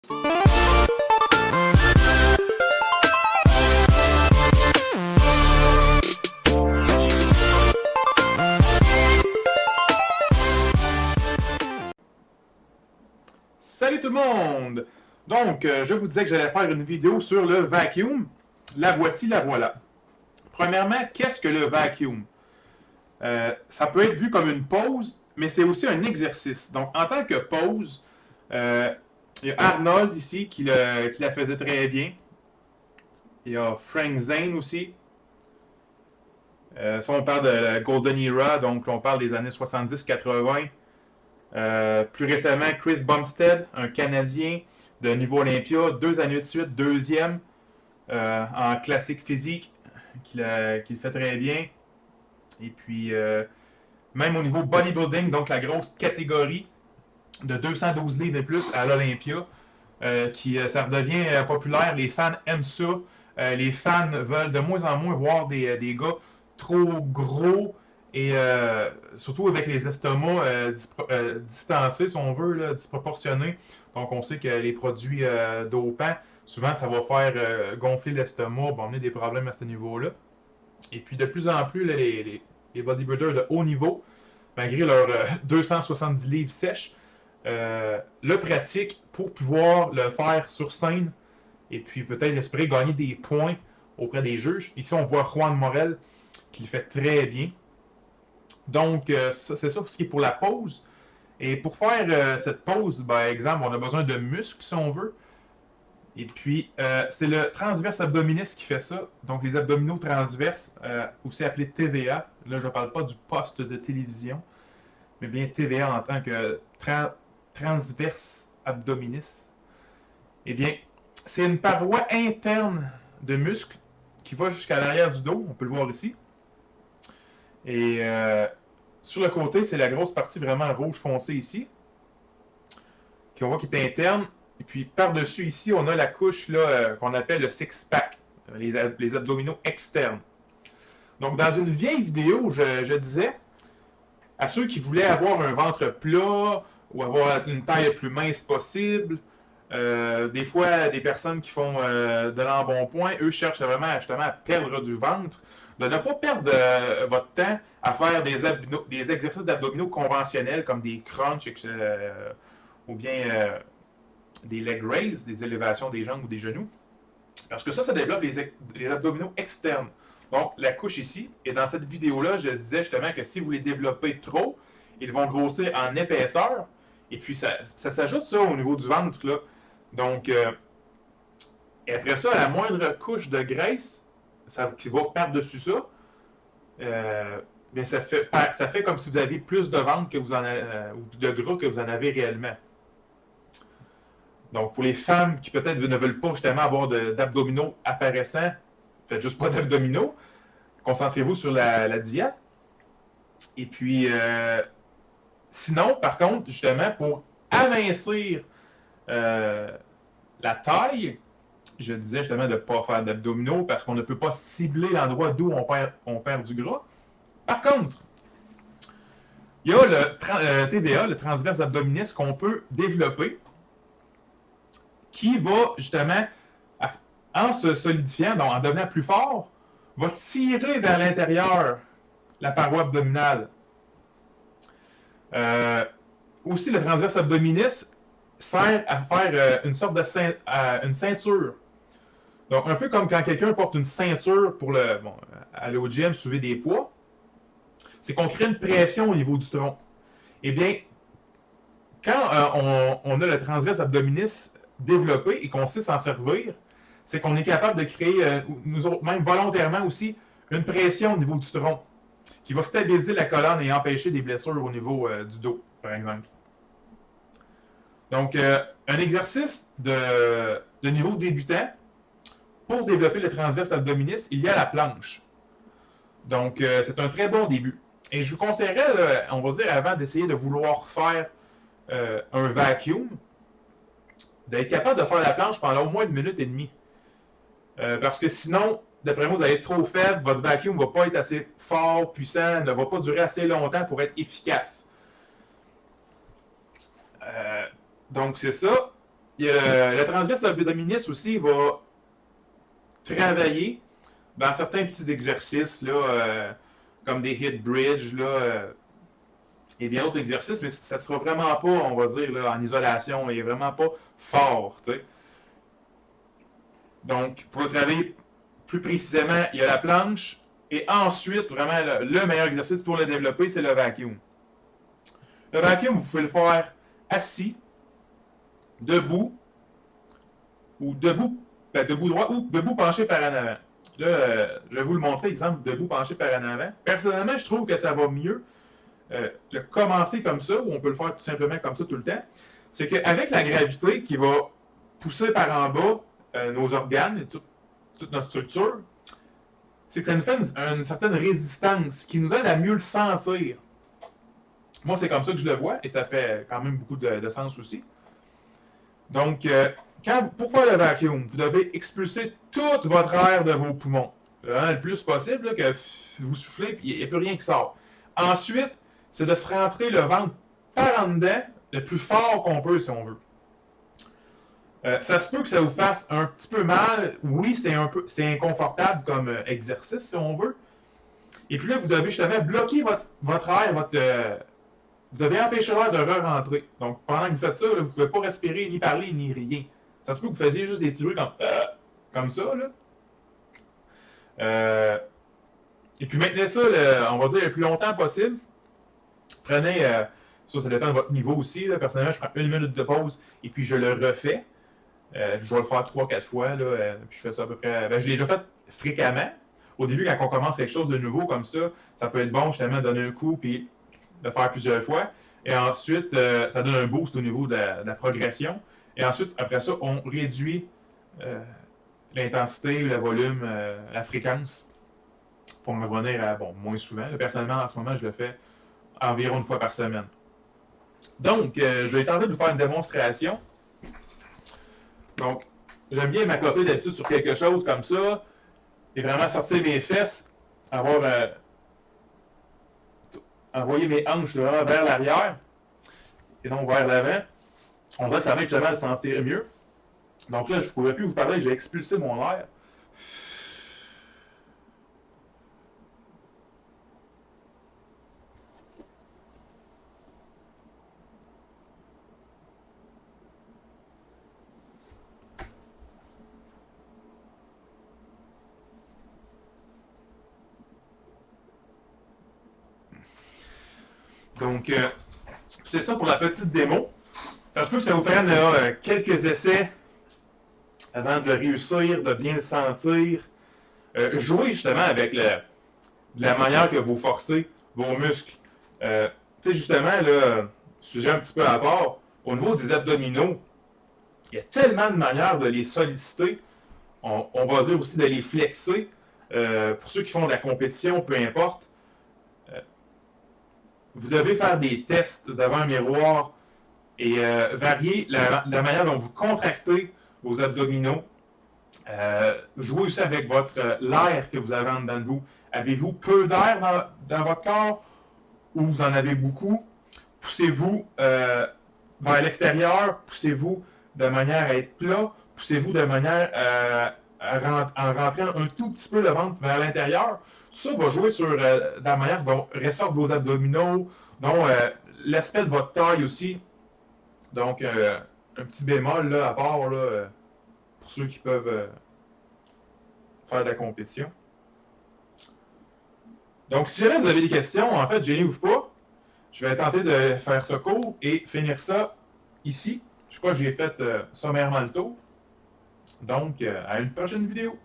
Salut tout le monde! Donc, je vous disais que j'allais faire une vidéo sur le vacuum. La voici, la voilà. Premièrement, qu'est-ce que le vacuum? Ça peut être vu comme une pause, mais c'est aussi un exercice. Donc, en tant que pause, il y a Arnold ici qui la faisait très bien. Il y a Frank Zane aussi. Ça, on parle de la Golden Era, donc on parle des années 70-80. Plus récemment, Chris Bumstead, un Canadien de niveau Olympia, 2 années de suite, deuxième en classique physique, qui le fait très bien. Et puis, même au niveau bodybuilding, donc la grosse catégorie de 212 livres et plus à l'Olympia, ça redevient populaire. Les fans aiment ça. Les fans veulent de moins en moins voir des gars trop gros et surtout avec les estomacs distancés, si on veut, là, disproportionnés. Donc, on sait que les produits dopants, souvent, ça va faire gonfler l'estomac, va amener des problèmes à ce niveau-là. Et puis, de plus en plus, là, les bodybuilders de haut niveau, malgré leurs 270 livres sèches, le pratiquent pour pouvoir le faire sur scène et puis peut-être espérer gagner des points auprès des juges. Ici, on voit Juan Morel qui le fait très bien. Donc, c'est ça ce qui est pour la pause. Et pour faire cette pause, par exemple, on a besoin de muscles, si on veut. Et puis, c'est le transverse abdominis qui fait ça. Donc, les abdominaux transverses, aussi appelés TVA. Là, je ne parle pas du poste de télévision, mais bien TVA en tant que transverse abdominis. Eh bien, c'est une paroi interne de muscles qui va jusqu'à l'arrière du dos. On peut le voir ici. Et sur le côté, c'est la grosse partie vraiment rouge foncé ici. Qu'on voit qui est interne. Et puis par-dessus ici, on a la couche là, qu'on appelle le six-pack, les abdominaux externes. Donc dans une vieille vidéo, je disais à ceux qui voulaient avoir un ventre plat ou avoir une taille la plus mince possible, des fois des personnes qui font de l'embonpoint, eux cherchent vraiment justement à perdre du ventre, de ne pas perdre votre temps à faire des exercices d'abdominaux conventionnels comme des crunchs ou bien des leg raises, des élévations des jambes ou des genoux. Parce que ça développe les abdominaux externes. Donc, la couche ici, et dans cette vidéo-là, je disais justement que si vous les développez trop, ils vont grossir en épaisseur, et puis ça s'ajoute ça au niveau du ventre, là. Donc, et après ça, la moindre couche de graisse qui va par-dessus ça, bien ça fait comme si vous aviez plus de ventre que vous en avez, ou de gras que vous en avez réellement. Donc, pour les femmes qui peut-être ne veulent pas justement avoir d'abdominaux apparaissants, faites juste pas d'abdominaux. Concentrez-vous sur la diète. Et puis, sinon, par contre, justement, pour amincir la taille, je disais justement de ne pas faire d'abdominaux parce qu'on ne peut pas cibler l'endroit d'où on perd du gras. Par contre, il y a le TVA, le transverse abdominis, qu'on peut développer, qui va justement, en se solidifiant, donc en devenant plus fort, va tirer vers l'intérieur la paroi abdominale. Aussi, le transverse abdominis sert à faire une sorte de une ceinture. Donc, un peu comme quand quelqu'un porte une ceinture pour aller au gym, soulever des poids, c'est qu'on crée une pression au niveau du tronc. Eh bien, quand on a le transverse abdominis développé et qu'on sait s'en servir, c'est qu'on est capable de créer, nous autres, même volontairement aussi, une pression au niveau du tronc qui va stabiliser la colonne et empêcher des blessures au niveau du dos, par exemple. Donc, un exercice de niveau débutant, pour développer le transverse abdominis, il y a la planche. Donc, c'est un très bon début. Et je vous conseillerais, on va dire, avant d'essayer de vouloir faire un vacuum, d'être capable de faire la planche pendant au moins 1 minute et demie. Parce que sinon, d'après moi, vous allez être trop faible, votre vacuum ne va pas être assez fort, puissant, ne va pas durer assez longtemps pour être efficace. Donc, c'est ça. Le transverse abdominis aussi va travailler dans certains petits exercices, là, comme des hip bridge, là, et bien d'autres exercices, mais ça sera vraiment pas, on va dire, là, en isolation. Il est vraiment pas fort, tu sais. Donc, pour le travailler plus précisément, il y a la planche. Et ensuite, vraiment, le meilleur exercice pour le développer, c'est le vacuum. Le vacuum, vous pouvez le faire assis, debout, ou debout, debout droit, ou debout penché par en avant. Là, je vais vous le montrer, exemple, debout penché par en avant. Personnellement, je trouve que ça va mieux le commencer comme ça, ou on peut le faire tout simplement comme ça tout le temps. C'est qu'avec la gravité qui va pousser par en bas nos organes et toute notre structure, c'est que ça nous fait une certaine résistance qui nous aide à mieux le sentir. Moi, c'est comme ça que je le vois, et ça fait quand même beaucoup de sens aussi. Donc, pour faire le vacuum, vous devez expulser tout votre air de vos poumons. Le plus possible, là, que vous soufflez, puis il n'y a plus rien qui sort. Ensuite, c'est de se rentrer le ventre par en dedans, le plus fort qu'on peut, si on veut. Ça se peut que ça vous fasse un petit peu mal. Oui, c'est inconfortable comme exercice, si on veut. Et puis là, vous devez justement bloquer votre air, vous devez empêcher l'air de re-rentrer. Donc, pendant que vous faites ça, là, vous ne pouvez pas respirer, ni parler, ni rien. Ça se peut que vous fassiez juste des petits bruits comme ça, là. Et puis maintenez ça, on va dire, le plus longtemps possible. Prenez, ça dépend de votre niveau aussi. Là. Personnellement, je prends 1 minute de pause et puis je le refais. Je dois le faire 3-4 fois. Là, puis je fais ça à peu près. Je l'ai déjà fait fréquemment. Au début, quand on commence quelque chose de nouveau comme ça peut être bon justement de donner un coup puis de faire plusieurs fois. Et ensuite, ça donne un boost au niveau de la progression. Et ensuite, après ça, on réduit l'intensité, le volume, la fréquence pour me revenir à moins souvent. Là, personnellement, en ce moment, je le fais environ 1 fois par semaine. Donc, je vais tenter de vous faire une démonstration. Donc, j'aime bien m'accoter d'habitude sur quelque chose comme ça et vraiment sortir mes fesses, envoyer mes hanches là, vers l'arrière et donc vers l'avant. On dirait que ça m'aide justement à le sentir mieux. Donc là, je ne pourrais plus vous parler, j'ai expulsé mon air. Donc, c'est ça pour la petite démo. Ça se peut que ça vous prenne quelques essais avant de le réussir, de bien le sentir. Jouez justement avec la manière que vous forcez vos muscles. Tu sais, justement, là, sujet un petit peu à part, au niveau des abdominaux, il y a tellement de manières de les solliciter. On va dire aussi de les flexer. Pour ceux qui font de la compétition, peu importe. Vous devez faire des tests devant un miroir et varier la manière dont vous contractez vos abdominaux. Jouez aussi avec l'air que vous avez en dedans de vous. Avez-vous peu d'air dans votre corps ou vous en avez beaucoup? Poussez-vous vers l'extérieur, poussez-vous de manière à être plat, poussez-vous de manière en rentrant un tout petit peu le ventre vers l'intérieur. Ça va jouer sur la manière dont ressortent vos abdominaux, dont l'aspect de votre taille aussi. Donc, un petit bémol là, à part là, pour ceux qui peuvent faire de la compétition. Donc, si jamais vous avez des questions, en fait, gênez-vous pas. Je vais tenter de faire ce cours et finir ça ici. Je crois que j'ai fait sommairement le tour. Donc, à une prochaine vidéo.